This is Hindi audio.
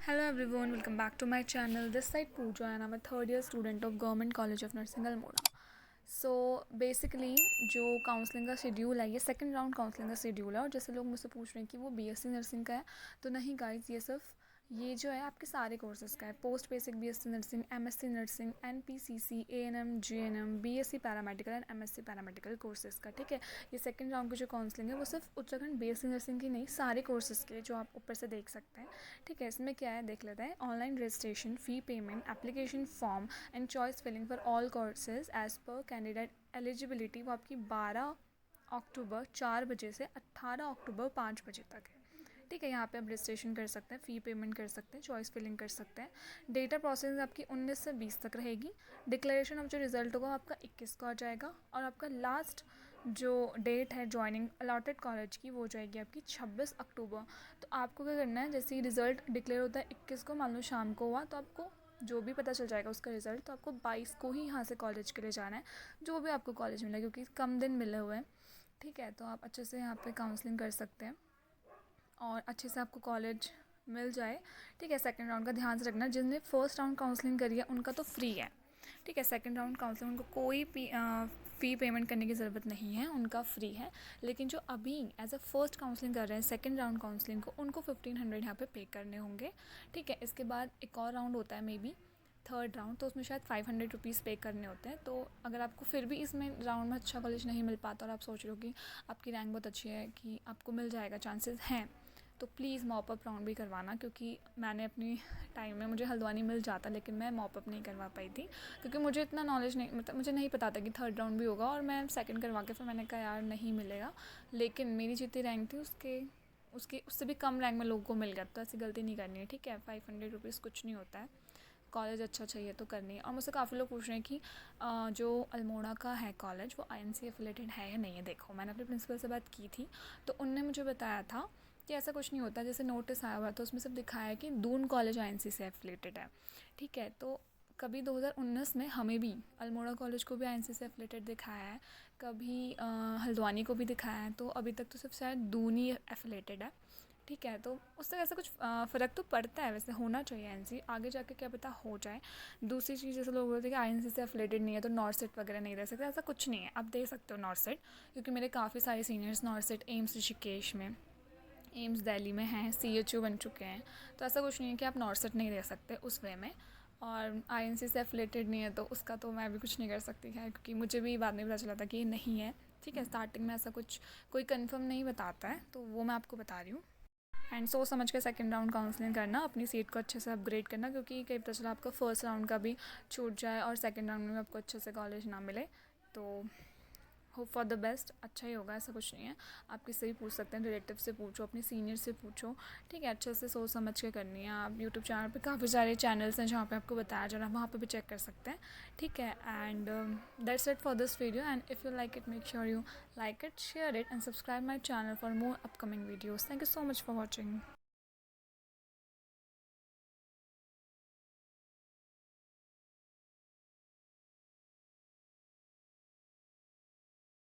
Hello everyone, welcome back to my channel. This side Pooja and I'm a third year student of Government College of Nursing Almora. So basically जो काउंसलिंग का शेड्यूल है ये सेकंड राउंड काउंसलिंग का शेड्यूल है। और जैसे लोग मुझसे पूछ रहे हैं कि वो बीएससी नर्सिंग का है, तो नहीं गाइस, ये सिर्फ ये जो है आपके सारे कोर्सेज़ का है। Post basic BSc nursing, MSc nursing, NPCC, ANM, GNM, BSc paramedical and MSc paramedical courses का, ठीक है। ये सेकंड राउंड की जो काउंसलिंग है वो सिर्फ उत्तराखंड बीएससी नर्सिंग की नहीं, सारे कोर्सेज़ के जो आप ऊपर से देख सकते हैं, ठीक है। इसमें क्या है देख लेते हैं। Online registration, fee payment, application form and choice filling for all courses as per candidate eligibility, वो आपकी 12 अक्टूबर 4 बजे से 18 अक्टूबर 5 बजे तक है, ठीक है। यहाँ पे आप रजिस्ट्रेशन कर सकते हैं, फ़ी पेमेंट कर सकते हैं, चॉइस फिलिंग कर सकते हैं। डेटा प्रोसेसिंग आपकी 19 से 20 तक रहेगी। डिक्लेरेशन ऑफ जो रिज़ल्ट होगा आपका 21 को आ जाएगा। और आपका लास्ट जो डेट है ज्वाइनिंग अलॉटेड कॉलेज की, वो हो जाएगी आपकी 26 अक्टूबर। तो आपको क्या करना है, जैसे ही रिज़ल्ट डिक्लेयर होता है 21 को, मान लो शाम को हुआ, तो आपको जो भी पता चल जाएगा उसका रिज़ल्ट, तो आपको 22 को ही यहाँ से कॉलेज के लिए जाना है, जो भी आपको कॉलेज मिला, क्योंकि कम दिन मिले हुए हैं, ठीक है। तो आप अच्छे से यहाँ पे काउंसलिंग कर सकते हैं और अच्छे से आपको कॉलेज मिल जाए, ठीक है। सेकंड राउंड का ध्यान से रखना, जिनने फर्स्ट राउंड काउंसलिंग करी है उनका तो फ्री है, ठीक है। सेकंड राउंड काउंसलिंग उनको कोई फ़ी पेमेंट करने की ज़रूरत नहीं है, उनका फ्री है। लेकिन जो अभी एज अ फर्स्ट काउंसलिंग कर रहे हैं सेकंड राउंड काउंसलिंग को, उनको 1500 यहाँ पे करने होंगे, ठीक है। इसके बाद एक और राउंड होता है मे बी थर्ड राउंड, तो उसमें शायद 500 रुपीज़ पे करने होते हैं। तो अगर आपको फिर भी इसमें राउंड में अच्छा कॉलेज नहीं मिल पाता और आप सोच रहे हो कि आपकी रैंक बहुत अच्छी है कि आपको मिल जाएगा, चांसेस हैं, तो प्लीज़ मॉप अप राउंड भी करवाना। क्योंकि मैंने अपनी टाइम में, मुझे हल्द्वानी मिल जाता लेकिन मैं मॉप अप नहीं करवा पाई थी, क्योंकि मुझे इतना नॉलेज नहीं, मतलब मुझे नहीं पता था कि थर्ड राउंड भी होगा। और मैं सेकंड करवा के फिर मैंने कहा यार नहीं मिलेगा, लेकिन मेरी जितनी रैंक थी उसके उसके उससे भी कम रैंक में लोगों को मिल गया। तो ऐसी गलती नहीं करनी है, ठीक है। 500 रुपीज़ कुछ नहीं होता है, कॉलेज अच्छा चाहिए तो करनी है। और मुझसे काफ़ी लोग पूछ रहे हैं कि जो अल्मोड़ा का है कॉलेज वो आईएनसी एफिलेटेड है या नहीं है। देखो, मैंने अपने प्रिंसिपल से बात की थी, तो उनने मुझे बताया था कि ऐसा कुछ नहीं होता। जैसे नोटिस आया हुआ तो उसमें सब दिखाया है कि दून कॉलेज आईएनसी से एफिलेटेड है, ठीक है। तो कभी 2019 में हमें भी अल्मोड़ा कॉलेज को भी आईएनसी से एफिलेटेड दिखाया है, कभी हल्द्वानी को भी दिखाया है। तो अभी तक तो सिर्फ शायद दून ही एफिलेटेड है, ठीक है। तो उससे ऐसा कुछ फ़र्क तो पड़ता है, वैसे होना चाहिए एनसी, आगे जाके क्या पता हो जाए। दूसरी चीज़, जैसे लोग बोलते हैं कि आईएनसी से एफिलेटेड नहीं है तो नॉर्सेट वगैरह नहीं दे सकते, ऐसा कुछ नहीं है। आप दे सकते हो नॉर्सेट, क्योंकि मेरे काफ़ी सारे सीनियर्स नॉर्सेट एम्स ऋषिकेश में, एम्स दिल्ली में हैं, सीएचओ बन चुके हैं। तो ऐसा कुछ नहीं है कि आप नॉर्सेट नहीं दे सकते उस वे में। और आईएनसी से एफिलेटेड नहीं है तो उसका तो मैं भी कुछ नहीं कर सकती है, क्योंकि मुझे भी बाद में पता चला था कि ये नहीं है, ठीक है। स्टार्टिंग में ऐसा कुछ कोई कंफर्म नहीं बताता है, तो वो मैं आपको बता रही हूँ। एंड सोच समझ के सेकंड राउंड काउंसलिंग करना, अपनी सीट को अच्छे से अपग्रेड करना, क्योंकि कई पता चला आपका फर्स्ट राउंड का भी छूट जाए और सेकंड राउंड में आपको अच्छे से कॉलेज ना मिले। तो होप फॉर द बेस्ट, अच्छा ही होगा, ऐसा कुछ नहीं है। आप किससे भी पूछ सकते हैं, रिलेटिव से पूछो, अपने सीनियर से पूछो, ठीक है। अच्छे से सोच समझ के करनी है। आप यूट्यूब चैनल पे काफ़ी सारे चैनल्स हैं जहाँ पे आपको बताया जा रहा है, वहाँ पे भी चेक कर सकते हैं, ठीक है। And that's it for this video, and if you like it make sure you like it, share it and subscribe my channel for more upcoming videos. Thank you so much for watching.